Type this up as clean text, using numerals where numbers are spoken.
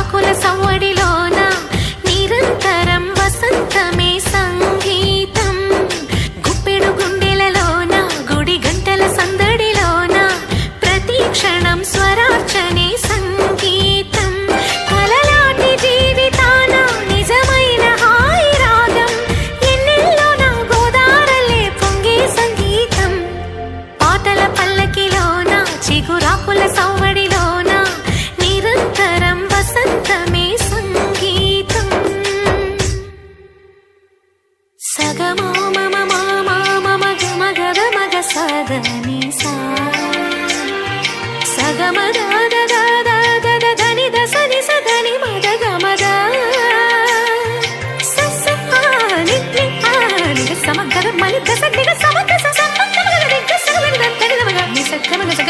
చిగురాకుల సవ్వడిలోన నిరంతరం వసంతమే సంగీతం. గుప్పెడు గుండెలలోన గుడి గంటల సందడిలోన ప్రతి క్షణం స్వరార్చనే సంగీతం. కలలాంటి జీవితాన నిజమైన హాయి రాగం ఎన్నెల్లో నా గోదారలే పొంగే సంగీతం. పాటల పల్లకిలోన చిగురాకుల సవ్వడిలోన నిరంతరం వసంతమే సంగీతం. సగమా మమ మామా మమ గమ గద మగ సదని సా సగమ దద దద దద దని దసని సదని మద గమద సస ఆని ని ఆని సమగర మని దస నిగ సమగ స సమగ గద సగ గద తడి మగ ని సగ మగ